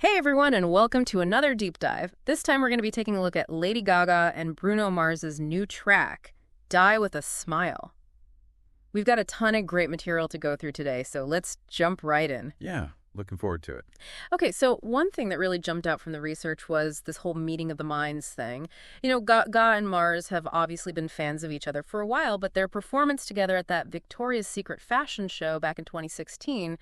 Hey everyone, and welcome to another deep dive. This time we're going to be taking a look at Lady Gaga and Bruno Mars's new track, Die With a Smile. We've got a ton of great material to go through today, so let's jump right in. Yeah, looking forward to it. Okay, so one thing that really jumped out from the research was this whole meeting of the minds thing. Gaga and Mars have obviously been fans of each other for a while, but their performance together at that Victoria's Secret fashion show back in 2016,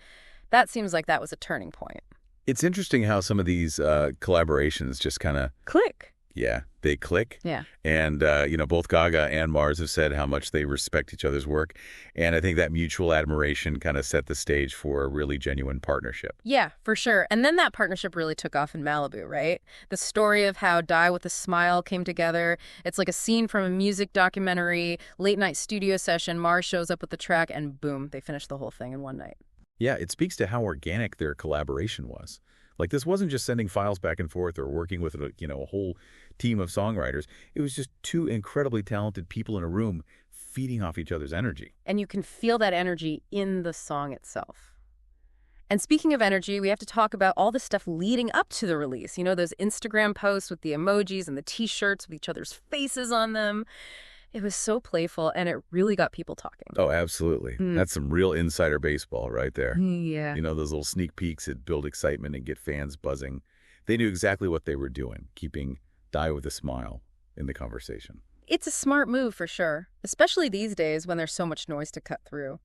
that seems like that was a turning point. It's interesting how some of these collaborations just kind of, Click. yeah, they click. Yeah. And, both Gaga and Mars have said how much they respect each other's work. And I think that mutual admiration kind of set the stage for a really genuine partnership. Yeah, for sure. And then that partnership really took off in Malibu, right? The story of how Die With a Smile came together. It's like a scene from a music documentary, late night studio session. Mars shows up with the track and boom, they finish the whole thing in one night. Yeah, it speaks to how organic their collaboration was. Like, this wasn't just sending files back and forth or working with a whole team of songwriters. It was just two incredibly talented people in a room feeding off each other's energy. And you can feel that energy in the song itself. And speaking of energy, we have to talk about all the stuff leading up to the release. Those Instagram posts with the emojis and the t-shirts with each other's faces on them. It was so playful, and it really got people talking. Oh, absolutely. That's some real insider baseball right there. Yeah. Those little sneak peeks that build excitement and get fans buzzing. They knew exactly what they were doing, keeping Die With a Smile in the conversation. It's a smart move for sure, especially these days when there's so much noise to cut through.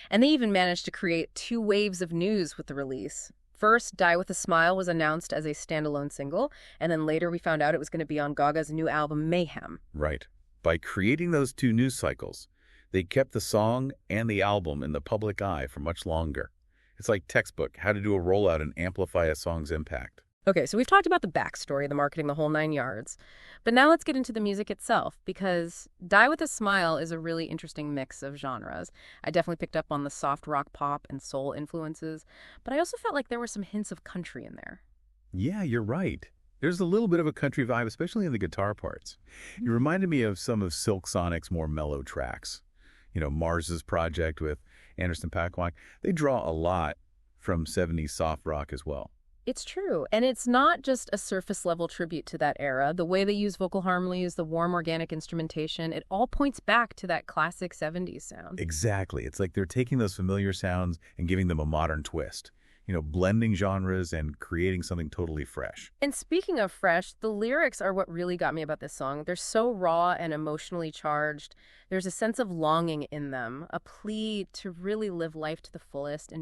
And they even managed to create two waves of news with the release. First, Die With a Smile was announced as a standalone single, and then later we found out it was going to be on Gaga's new album, Mayhem. Right. By creating those two news cycles, they kept the song and the album in the public eye for much longer. It's like textbook, how to do a rollout and amplify a song's impact. Okay, so we've talked about the backstory, the marketing, the whole 9 yards. But now let's get into the music itself, because Die With a Smile is a really interesting mix of genres. I definitely picked up on the soft rock, pop, and soul influences, but I also felt like there were some hints of country in there. Yeah, you're right. There's a little bit of a country vibe, especially in the guitar parts. It reminded me of some of Silk Sonic's more mellow tracks. Mars's project with Anderson .Paak. They draw a lot from 70s soft rock as well. It's true. And it's not just a surface-level tribute to that era. The way they use vocal harmonies, the warm organic instrumentation, it all points back to that classic 70s sound. Exactly. It's like they're taking those familiar sounds and giving them a modern twist. Blending genres and creating something totally fresh. And speaking of fresh, the lyrics are what really got me about this song. They're so raw and emotionally charged. There's a sense of longing in them, a plea to really live life to the fullest and